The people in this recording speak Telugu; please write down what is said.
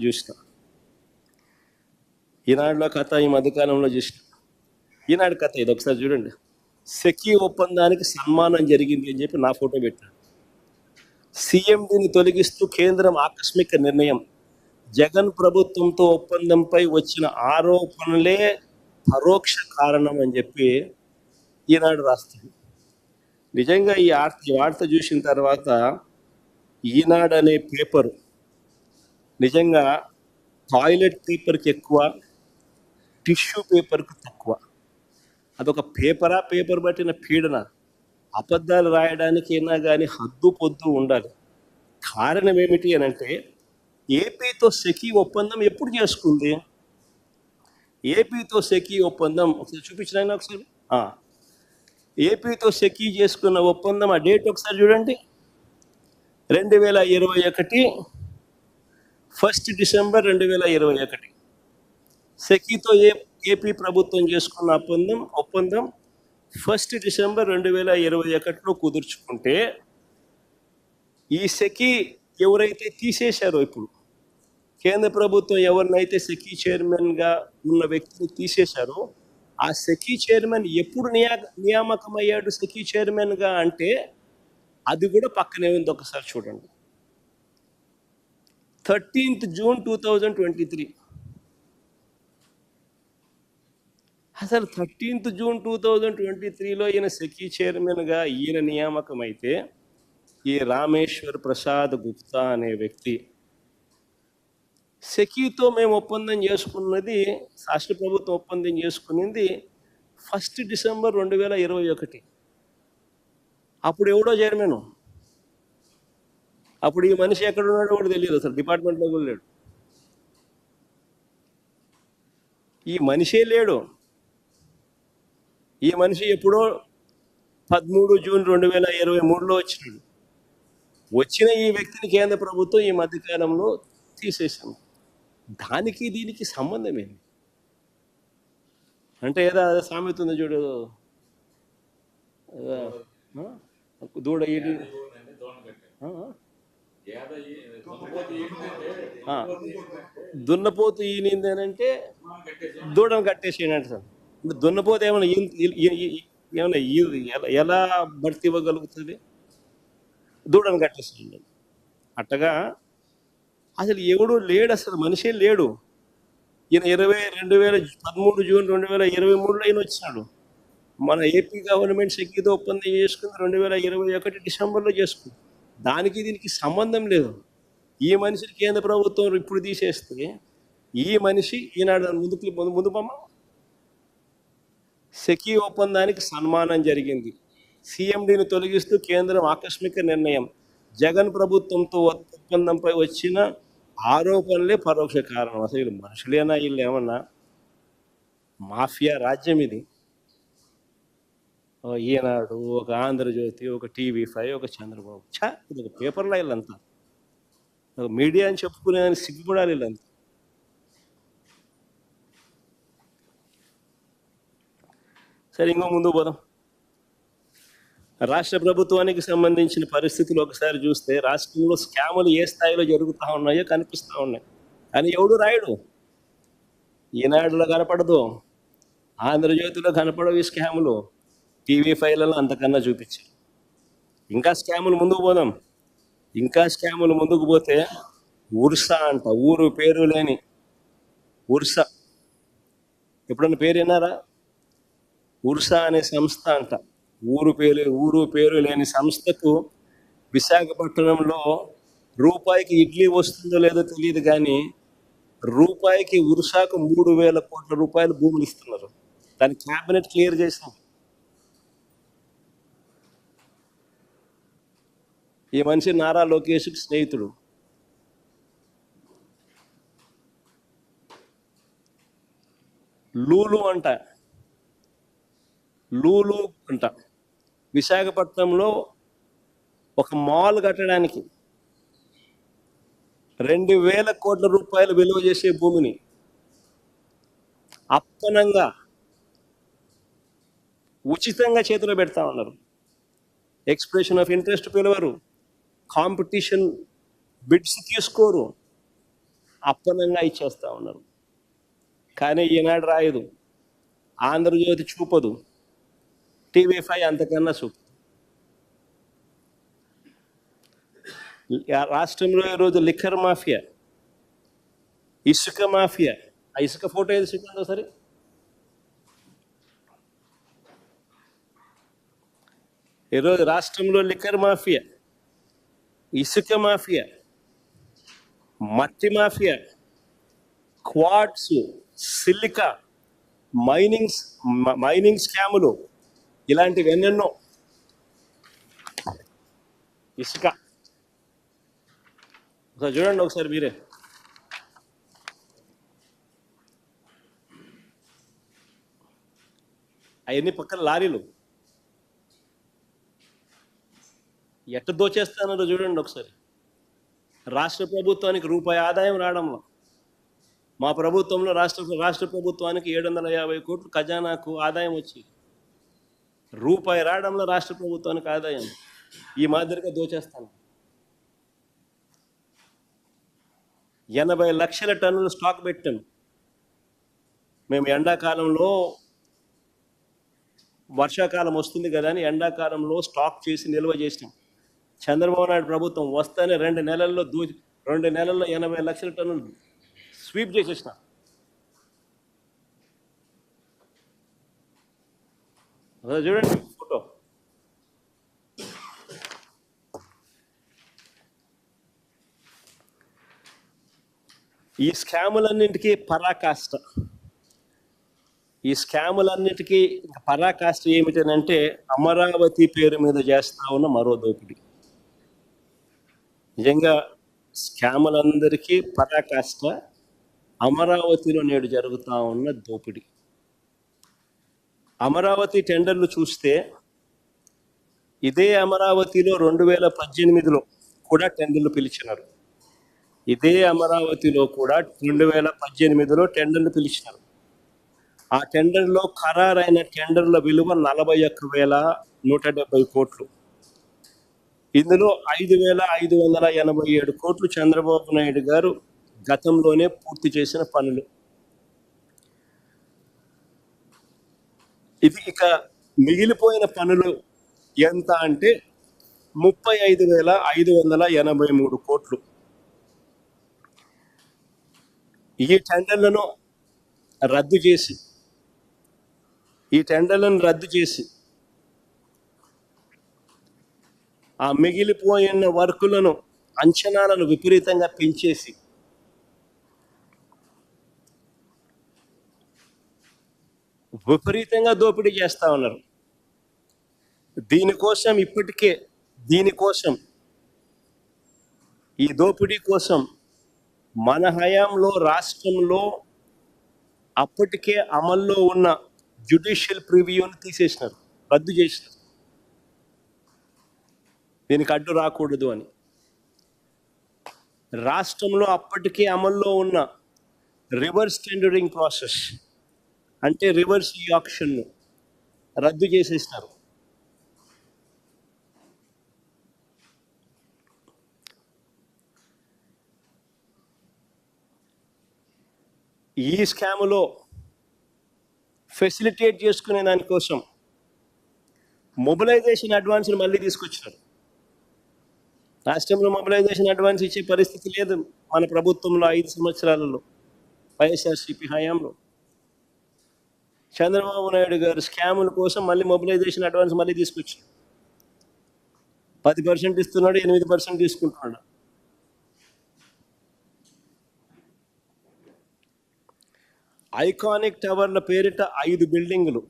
చూసిన ఈనాడులో కథ ఈ మధ్యకాలంలో చూసిన. ఈనాడు కథ ఇది ఒకసారి చూడండి. సెకీ ఒప్పందానికి సన్మానం జరిగింది అని చెప్పి నా ఫోటో పెట్టాడు. సీఎండీని తొలగిస్తూ కేంద్రం ఆకస్మిక నిర్ణయం. జగన్ ప్రభుత్వంతో ఒప్పందంపై వచ్చిన ఆరోపణలే పరోక్ష కారణం అని చెప్పి ఈనాడు రాస్తుంది. నిజంగా ఈ వార్త చూసిన తర్వాత ఈనాడు అనే పేపరు నిజంగా టాయిలెట్ పేపర్కి ఎక్కువ, టిష్యూ పేపర్కి తక్కువ. అదొక పేపర్ పట్టిన పీడన. అబద్ధాలు రాయడానికి అయినా కానీ హద్దు పొద్దు ఉండాలి. కారణం ఏమిటి అని అంటే, ఏపీతో సెకీ ఒప్పందం ఎప్పుడు చేసుకుంది? ఏపీతో సెకీ ఒప్పందం ఒకసారి చూపించిన ఒకసారి. ఏపీతో సెకీ చేసుకున్న ఒప్పందం ఆ డేట్ ఒకసారి చూడండి. 2021 1 డిసెంబర్ 2021. సెకీతో ఏపీ ప్రభుత్వం చేసుకున్న ఒప్పందం 1 డిసెంబర్ 2021లో కుదుర్చుకుంటే, ఈ సెకీ ఎవరైతే తీసేశారో, ఇప్పుడు కేంద్ర ప్రభుత్వం ఎవరినైతే సెకీ చైర్మన్గా ఉన్న వ్యక్తిని తీసేశారో, ఆ సెకీ చైర్మన్ ఎప్పుడు నియామకమయ్యాడు సెకీ చైర్మన్గా అంటే, అది కూడా పక్కనే ఉంది. ఒకసారి చూడండి. 13th June 2023. అసలు 13th జూన్ 2023లో ఈయన సెకీ చైర్మన్గా ఈయన నియామకం అయితే, ఈ రామేశ్వర్ ప్రసాద్ గుప్తా అనే వ్యక్తి సెకీతో మేము ఒప్పందం చేసుకున్నది, రాష్ట్ర ప్రభుత్వం ఒప్పందం చేసుకునింది 1 డిసెంబర్ 2021. అప్పుడు ఎవడో చైర్మన్, అప్పుడు ఈ మనిషి ఎక్కడున్నాడో కూడా తెలియదు, అసలు డిపార్ట్మెంట్లో కూడా లేడు. ఈ మనిషే లేడు. ఈ మనిషి ఎప్పుడో 13 జూన్ 2023లో వచ్చినాడు. వచ్చిన ఈ వ్యక్తిని కేంద్ర ప్రభుత్వం ఈ మధ్యకాలంలో తీసేసింది. దానికి దీనికి సంబంధం ఏంటి అంటే, ఏదో సామెత ఉంది చూడు, దూడ ఈడి దున్నపోతు ఈనింది అని అంటే దూడను కట్టేసేయండి సార్. దున్నపోతు ఏమైనా ఎలా భర్తీ ఇవ్వగలుగుతుంది? దూడను కట్టేసేయండి. అట్టగా అసలు ఎవడు లేడు, అసలు మనిషే లేడు. ఈయన 2013 జూన్ 2023లో ఈయన వచ్చినాడు. మన ఏపీ గవర్నమెంట్ సెకీతో ఒప్పందం చేసుకుంది 2021 డిసెంబర్లో చేసుకుంది. దానికి దీనికి సంబంధం లేదు. ఈ మనిషిని కేంద్ర ప్రభుత్వం ఇప్పుడు తీసేస్తే, ఈ మనిషి ఈనాడు ముందు బొమ్మ సెకీ ఒప్పందానికి సన్మానం జరిగింది. సీఎండీని తొలగిస్తూ కేంద్రం ఆకస్మిక నిర్ణయం. జగన్ ప్రభుత్వంతో ఒప్పందంపై వచ్చిన ఆరోపణలే పరోక్ష కారణం. అసలు వీళ్ళు మనుషులేనా? వీళ్ళు ఏమన్నా మాఫియా రాజ్యం ఇది. ఈనాడు, ఒక ఆంధ్రజ్యోతి, ఒక TV5, ఒక చంద్రబాబు. ఇది ఒక పేపర్లో వీళ్ళంతా ఒక మీడియా అని చెప్పుకునేదాన్ని సిగ్గుపడాలి వీళ్ళంతా. సరే, ఇంకో ముందుకు పోదాం. రాష్ట్ర ప్రభుత్వానికి సంబంధించిన పరిస్థితులు ఒకసారి చూస్తే, రాష్ట్రంలో స్కాములు ఏ స్థాయిలో జరుగుతూ ఉన్నాయో కనిపిస్తూ ఉన్నాయి. కానీ ఎవడు రాయడు. ఈనాడులో కనపడదు, ఆంధ్రజ్యోతిలో కనపడవు ఈ స్కాములు. TV5లలో అంతకన్నా చూపించారు. ఇంకా స్కాములు ముందుకు పోదాం. ఇంకా స్కాములు ముందుకు పోతే, ఉర్సా అంట, ఊరు పేరు లేని ఉర్సా. ఎప్పుడన్నా పేరు విన్నారా? ఉర్సా అనే సంస్థ అంట. ఊరు పేరు లేని సంస్థకు విశాఖపట్నంలో రూపాయికి ఇడ్లీ వస్తుందో లేదో తెలియదు, కానీ రూపాయికి ఉర్సాకు 3,000 కోట్ల రూపాయలు భూములు ఇస్తున్నారు. దాని క్యాబినెట్ క్లియర్ చేసింది. ఈ మనిషి నారా లోకేష్కి స్నేహితుడు. లూలు అంట విశాఖపట్నంలో ఒక మాల్ కట్టడానికి 2,000 కోట్ల రూపాయలు విలువ చేసే భూమిని అప్పనంగా ఉచితంగా చేతిలో పెడతా ఉన్నారు. ఎక్స్ప్రెషన్ ఆఫ్ ఇంట్రెస్ట్ పిలవరు, కాంపిటీషన్ బిడ్స్ తీసుకోరు. అప్పనంగా ఇచ్చేస్తా ఉన్నారు. కానీ ఈనాడు రాయదు, ఆంధ్రజ్యోతి చూపదు, TV5 అంతకన్నా చూపు. రాష్ట్రంలో ఈరోజు లిక్కర్ మాఫియా, ఇసుక మాఫియా. ఆ ఇసుక ఫోటో ఏది చూపిందో సరే. ఈరోజు రాష్ట్రంలో లిక్కర్ మాఫియా, ఇసుక మాఫియా, మట్టి మాఫియా, క్వార్ట్స్, సిలికా, మైనింగ్ స్కాములు, ఇలాంటివి ఎన్నెన్నో. ఇసుక ఒకసారి చూడండి, ఒకసారి మీరే. అవన్నీ పక్కన లారీలు ఎట్ట దోచేస్తానో చూడండి ఒకసారి. రాష్ట్ర ప్రభుత్వానికి రూపాయి ఆదాయం రావడంలో, మా ప్రభుత్వంలో రాష్ట్ర ప్రభుత్వానికి 750 కోట్లు ఖజానాకు ఆదాయం వచ్చి, రూపాయి రావడంలో రాష్ట్ర ప్రభుత్వానికి ఆదాయం ఈ మాదిరిగా దోచేస్తాను. 80 లక్షల టన్నులు స్టాక్ పెట్టాం మేము. ఎండాకాలంలో, వర్షాకాలం వస్తుంది కదా అని ఎండాకాలంలో స్టాక్ చేసి నిల్వ చేసినాం. చంద్రబాబు నాయుడు ప్రభుత్వం వస్తేనే 2 నెలల్లో 80 లక్షల టన్నులు స్వీప్ చేసేసిన. చూడండి ఫోటో. ఈ స్కాములన్నింటికీ పరాకాష్ట. ఏమిటనంటే అమరావతి పేరు మీద చేస్తా ఉన్న మరో దోపిడీ. నిజంగా స్కాములందరికీ పరాకాష్ట అమరావతిలో నేడు జరుగుతూ ఉన్న దోపిడీ. అమరావతి టెండర్లు చూస్తే, ఇదే అమరావతిలో 2018లో కూడా టెండర్లు పిలిచినారు. ఇదే అమరావతిలో కూడా 2018లో టెండర్లు పిలిచినారు. ఆ టెండర్లో ఖరారైన టెండర్ల విలువ 41,170 కోట్లు. ఇందులో 5,587 కోట్లు చంద్రబాబు నాయుడు గారు గతంలోనే పూర్తి చేసిన పనులు. ఇది ఇక మిగిలిపోయిన పనులు ఎంత అంటే 35,583 కోట్లు. ఈ టెండర్లను రద్దు చేసి ఆ మిగిలిపోయిన వర్కులను, అంచనాలను విపరీతంగా పెంచేసి విపరీతంగా దోపిడీ చేస్తా ఉన్నారు. ఈ దోపిడీ కోసం మన హయాంలో రాష్ట్రంలో అప్పటికే అమల్లో ఉన్న జ్యుడిషియల్ ప్రివ్యూని తీసేసినారు, రద్దు చేసినారు. దీనికి అడ్డు రాకూడదు అని రాష్ట్రంలో అప్పటికే అమల్లో ఉన్న రివర్స్ టెండరింగ్ ప్రాసెస్, అంటే రివర్స్ ఆక్షన్ను రద్దు చేసేసినారు. ఈ స్కాములో ఫెసిలిటేట్ చేసుకునే దానికోసం మొబిలైజేషన్ అడ్వాన్స్ని మళ్ళీ తీసుకొచ్చినారు. రాష్ట్రంలో మొబిలైజేషన్ అడ్వాన్స్ ఇచ్చే పరిస్థితి లేదు మన ప్రభుత్వంలో 5 సంవత్సరాలలో, వైఎస్ఆర్సీపీ హయాంలో. చంద్రబాబు నాయుడు గారు స్కాముల కోసం మళ్ళీ మొబిలైజేషన్ అడ్వాన్స్ మళ్ళీ తీసుకొచ్చారు. 10% ఇస్తున్నాడు, 8% తీసుకుంటున్నాడు. ఐకానిక్ టవర్ల పేరిట 5 బిల్డింగులు